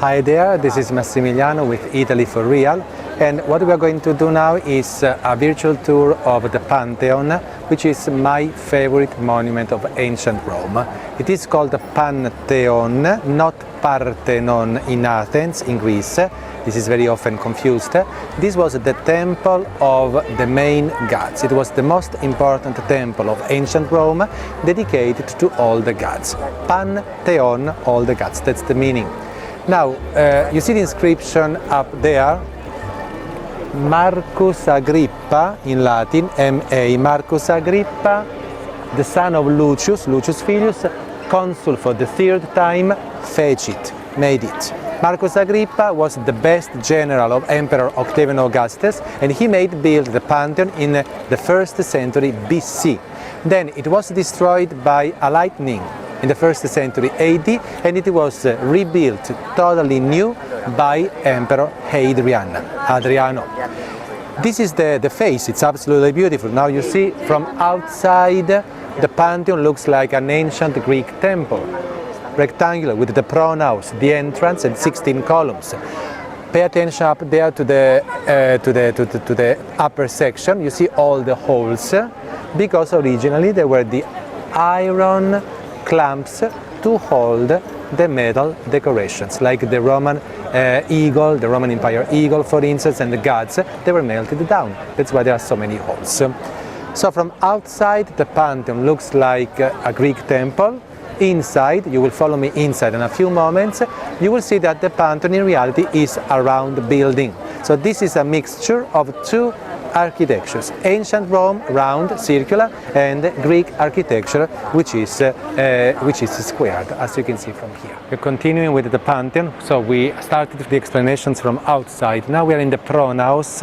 Hi there, this is Massimiliano with Italy for Real, and what we are going to do now is a virtual tour of the Pantheon, which is my favorite monument of ancient Rome. It is called Pantheon, not Parthenon in Athens, in Greece. This is very often confused. This was the temple of the main gods. It was the most important temple of ancient Rome, dedicated to all the gods. Pantheon, all the gods, that's the meaning. Now, you see the inscription up there, Marcus Agrippa, in Latin, M.A. Marcus Agrippa, the son of Lucius, Lucius Filius, consul for the third time, fecit, made it. Marcus Agrippa was the best general of Emperor Octavian Augustus, and he made build the Pantheon in the 1st century BC. Then it was destroyed by a lightning in the 1st century AD, and it was rebuilt totally new by Emperor Hadriano. This is the face, it's absolutely beautiful. Now you see from outside the Pantheon looks like an ancient Greek temple, rectangular with the pronaos, the entrance, and 16 columns. Pay attention up there to the upper section. You see all the holes, because originally they were the iron clamps to hold the metal decorations, like the Roman eagle, the Roman Empire eagle, for instance, and the gods. They were melted down. That's why there are so many holes. So from outside, the Pantheon looks like a Greek temple. Inside, you will follow me inside in a few moments, you will see that the Pantheon in reality is a round building. So this is a mixture of two architectures, ancient Rome, round, circular, and Greek architecture, which is squared, as you can see from here. We're continuing with the Pantheon, so we started the explanations from outside. Now we are in the pronaos.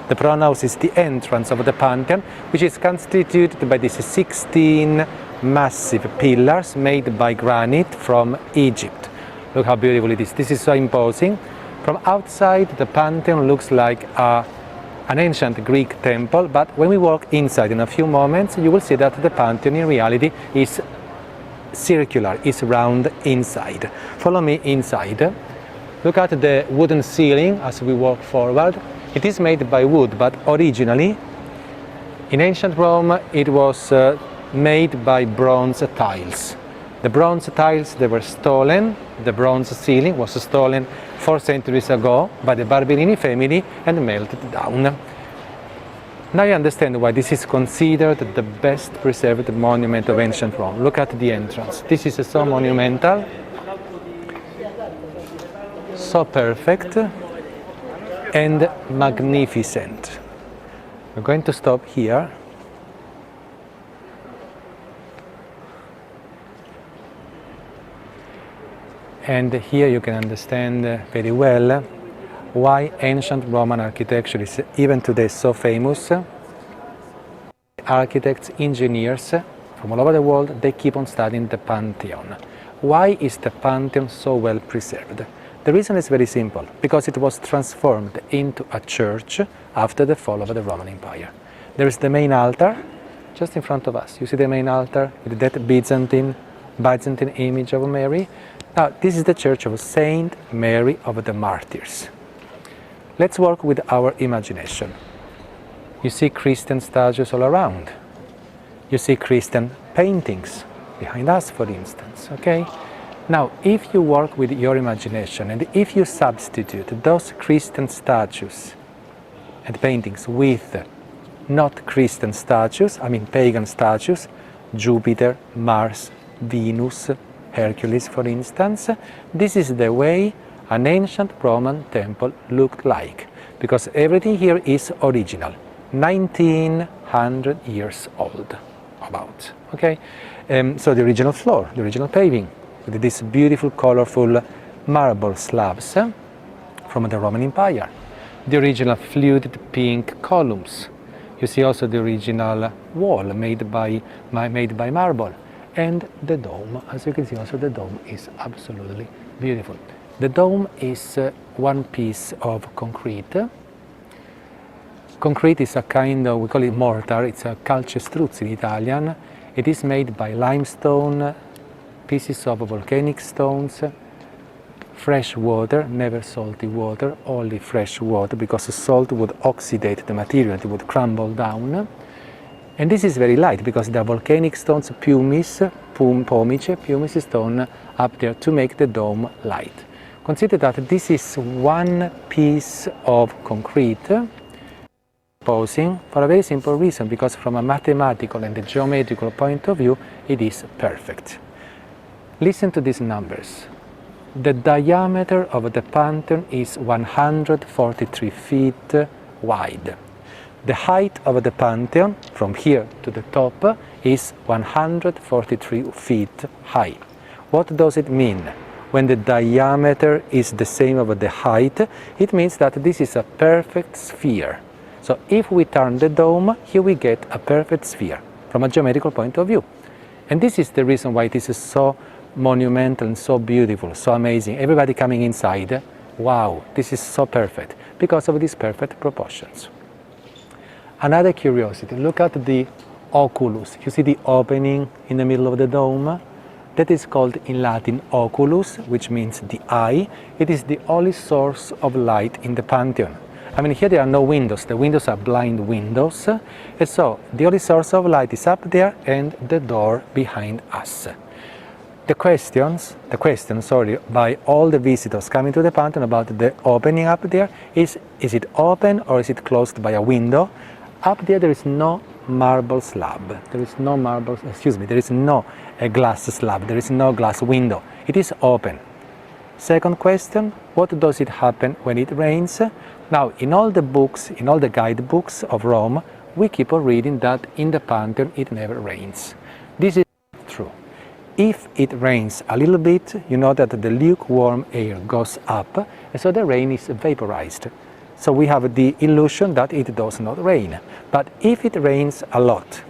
The pronaos is the entrance of the Pantheon, which is constituted by these 16 massive pillars made by granite from Egypt. Look how beautiful it is. This is so imposing. From outside, the Pantheon looks like an ancient Greek temple, but when we walk inside in a few moments, you will see that the Pantheon in reality is circular, is round inside. Follow me inside. Look at the wooden ceiling as we walk forward. It is made by wood, but originally in ancient Rome it was made by bronze tiles. The bronze tiles, they were stolen. The bronze ceiling was stolen 4 centuries ago by the Barberini family and melted down. Now you understand why this is considered the best preserved monument of ancient Rome. Look at the entrance. This is so monumental, so perfect and magnificent. We're going to stop here. And here you can understand very well why ancient Roman architecture is even today so famous. Architects, engineers from all over the world, they keep on studying the Pantheon. Why is the Pantheon so well preserved? The reason is very simple, because it was transformed into a church after the fall of the Roman Empire. There is the main altar just in front of us. You see the main altar with that Byzantine image of Mary. Now, this is the church of Saint Mary of the Martyrs. Let's work with our imagination. You see Christian statues all around. You see Christian paintings behind us, for instance, okay? Now, if you work with your imagination and if you substitute those Christian statues and paintings with not Christian statues, I mean pagan statues, Jupiter, Mars, Venus, Hercules, for instance, this is the way an ancient Roman temple looked like, because everything here is original, 1900 years old, about, okay? So the original floor, the original paving, with these beautiful, colorful marble slabs from the Roman Empire, the original fluted pink columns. You see also the original wall made by marble. And the dome, as you can see, also the dome is absolutely beautiful. The dome is one piece of concrete. Concrete is a kind of, we call it mortar, it's a calcestruzzo in Italian. It is made by limestone, pieces of volcanic stones, fresh water, never salty water, only fresh water, because the salt would oxidate the material, it would crumble down. And this is very light because there are volcanic stones, pumice stone up there to make the dome light. Consider that this is one piece of concrete posing for a very simple reason, because from a mathematical and a geometrical point of view, it is perfect. Listen to these numbers. The diameter of the Pantheon is 143 feet wide. The height of the Pantheon, from here to the top, is 143 feet high. What does it mean? When the diameter is the same of the height, it means that this is a perfect sphere. So if we turn the dome, here we get a perfect sphere from a geometrical point of view. And this is the reason why this is so monumental and so beautiful, so amazing. Everybody coming inside, wow, this is so perfect, because of these perfect proportions. Another curiosity, look at the oculus. You see the opening in the middle of the dome? That is called in Latin oculus, which means the eye. It is the only source of light in the Pantheon. I mean, here there are no windows. The windows are blind windows. And so the only source of light is up there and the door behind us. The question, by all the visitors coming to the Pantheon about the opening up there is it open or is it closed by a window? Up there is no marble slab. There is no glass slab. There is no glass window. It is open. Second question, what does it happen when it rains? Now, in all the books, in all the guidebooks of Rome, we keep on reading that in the Pantheon it never rains. This is true. If it rains a little bit, you know that the lukewarm air goes up, and so the rain is vaporized. So we have the illusion that it does not rain. But if it rains a lot,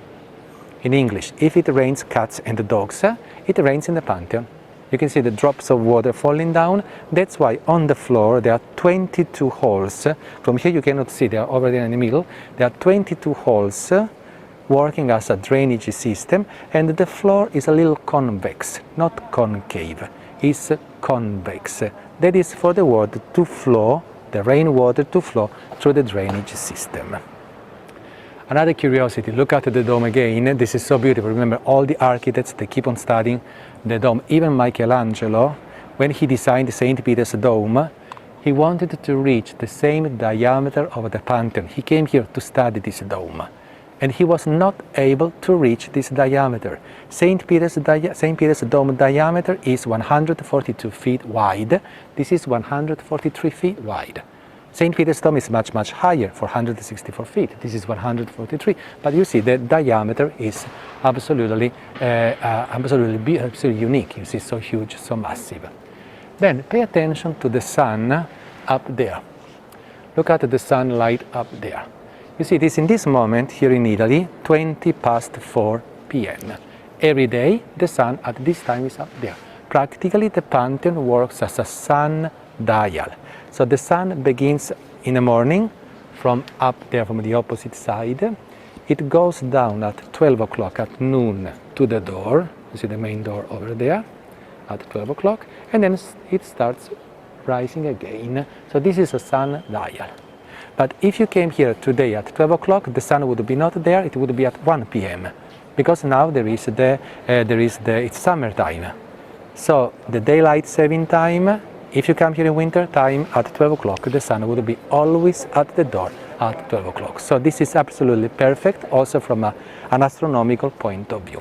in English, if it rains cats and dogs, it rains in the Pantheon. You can see the drops of water falling down. That's why on the floor there are 22 holes. From here you cannot see, they are over there in the middle. There are 22 holes working as a drainage system, and the floor is a little convex, not concave. It's convex. That is for the water to flow, the rainwater to flow through the drainage system. Another curiosity, look at the dome again. This is so beautiful. Remember, all the architects, they keep on studying the dome. Even Michelangelo, when he designed St. Peter's Dome, he wanted to reach the same diameter of the Pantheon. He came here to study this dome, and he was not able to reach this diameter. St. Peter's Dome diameter is 142 feet wide. This is 143 feet wide. St. Peter's Dome is much, much higher, 464 feet. This is 143. But you see the diameter is absolutely unique. You see, so huge, so massive. Then pay attention to the sun up there. Look at the sunlight up there. You see, it is in this moment here in Italy, 4 p.m. Every day, the sun at this time is up there. Practically, the Pantheon works as a sun dial. So the sun begins in the morning from up there, from the opposite side. It goes down at 12 o'clock at noon to the door. You see the main door over there at 12 o'clock. And then it starts rising again. So this is a sun dial. But if you came here today at 12 o'clock, the sun would be not there, it would be at 1 p.m. Because now it's summertime. So the daylight saving time, if you come here in winter time at 12 o'clock, the sun would be always at the door at 12 o'clock. So this is absolutely perfect, also from an astronomical point of view.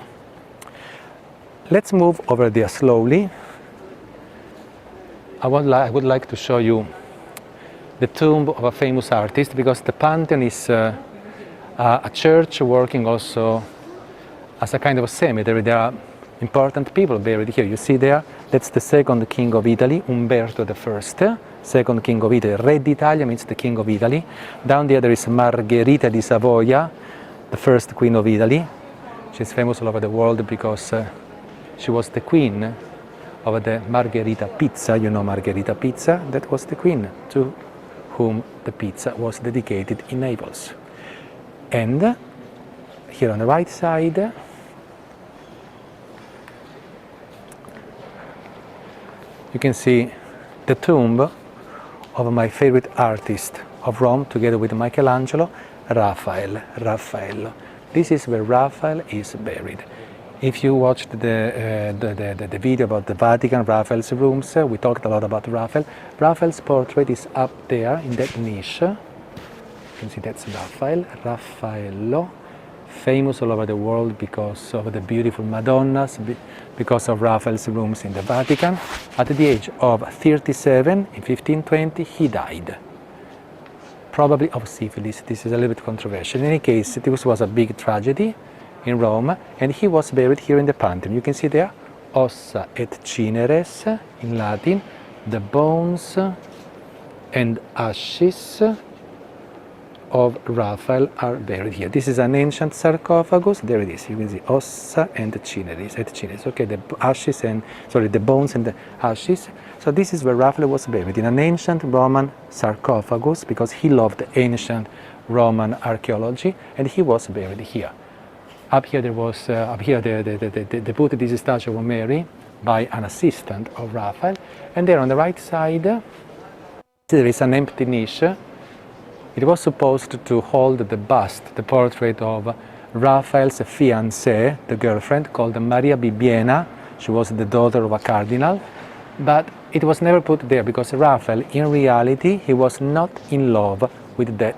Let's move over there slowly. I would like to show you the tomb of a famous artist, because the Pantheon is a church working also as a kind of a cemetery. There are important people buried here. You see there, that's the second king of Italy, Umberto I, second king of Italy. Re d'Italia means the king of Italy. Down there is Margherita di Savoia, the first queen of Italy. She's famous all over the world because she was the queen of the Margherita pizza. You know Margherita pizza? That was the queen to whom the pizza was dedicated in Naples. And here on the right side, you can see the tomb of my favorite artist of Rome, together with Michelangelo, Raffaello. This is where Raphael is buried. If you watched the video about the Vatican, Raphael's rooms, we talked a lot about Raphael. Raphael's portrait is up there in that niche. You can see that's Raffaello, famous all over the world because of the beautiful Madonnas, because of Raphael's rooms in the Vatican. At the age of 37, in 1520, he died. Probably of syphilis. This is a little bit controversial. In any case, this was a big tragedy in Rome, and he was buried here in the Pantheon. You can see there, ossa et cineres in Latin, the bones and ashes of Raphael are buried here. This is an ancient sarcophagus. There it is. You can see ossa and cineres, et cineres. Okay, the ashes and the bones and the ashes. So this is where Raphael was buried, in an ancient Roman sarcophagus, because he loved ancient Roman archaeology, and he was buried here. Up here there was, they put this statue of Mary by an assistant of Raphael, and there on the right side there is an empty niche. It was supposed to hold the bust, the portrait of Raphael's fiancée, the girlfriend, called Maria Bibbiena. She was the daughter of a cardinal, but it was never put there because Raphael, in reality, he was not in love with that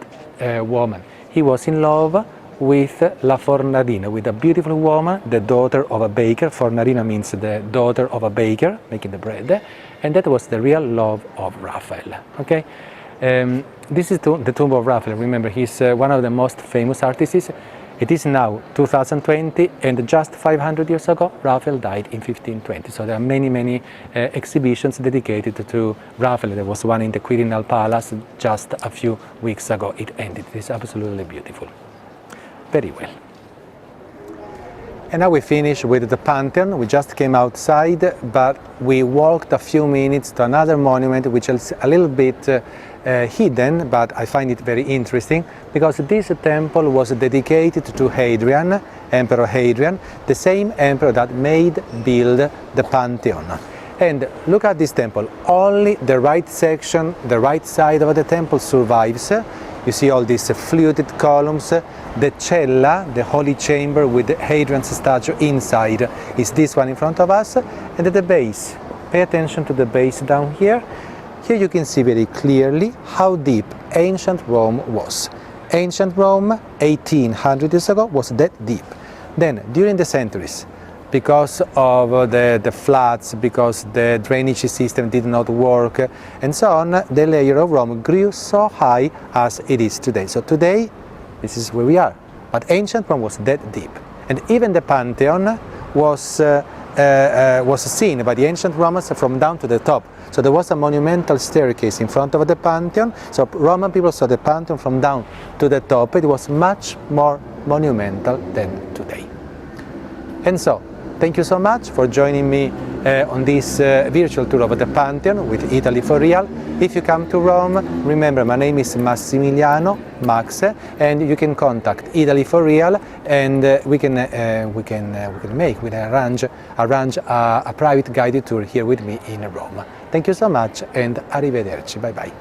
woman. He was in love with La Fornarina, with a beautiful woman, the daughter of a baker. Fornarina means the daughter of a baker, making the bread, and that was the real love of Raphael. Okay, this is the tomb of Raphael. Remember, he's one of the most famous artists. It is now 2020, and just 500 years ago, Raphael died in 1520. So there are many exhibitions dedicated to Raphael. There was one in the Quirinal Palace just a few weeks ago. It ended. It is absolutely beautiful. Very well. And now we finish with the Pantheon. We just came outside, but we walked a few minutes to another monument which is a little bit hidden, but I find it very interesting because this temple was dedicated to Hadrian, Emperor Hadrian, the same emperor that build the Pantheon. And look at this temple. Only the right section, the right side of the temple survives. You see all these fluted columns. The cella, the holy chamber with Hadrian's statue inside, is this one in front of us. And at the base, pay attention to the base down here. Here you can see very clearly how deep ancient Rome was. Ancient Rome, 1800 years ago, was that deep. Then, during the centuries, because of the floods, because the drainage system did not work, and so on, the layer of Rome grew so high as it is today. So today, this is where we are. But ancient Rome was that deep. And even the Pantheon was seen by the ancient Romans from down to the top. So there was a monumental staircase in front of the Pantheon. So Roman people saw the Pantheon from down to the top. It was much more monumental than today. And so, thank you so much for joining me on this virtual tour of the Pantheon with Italy for Real. If you come to Rome, remember my name is Massimiliano, Max, and you can contact Italy for Real, and we can arrange a private guided tour here with me in Rome. Thank you so much, and arrivederci. Bye bye.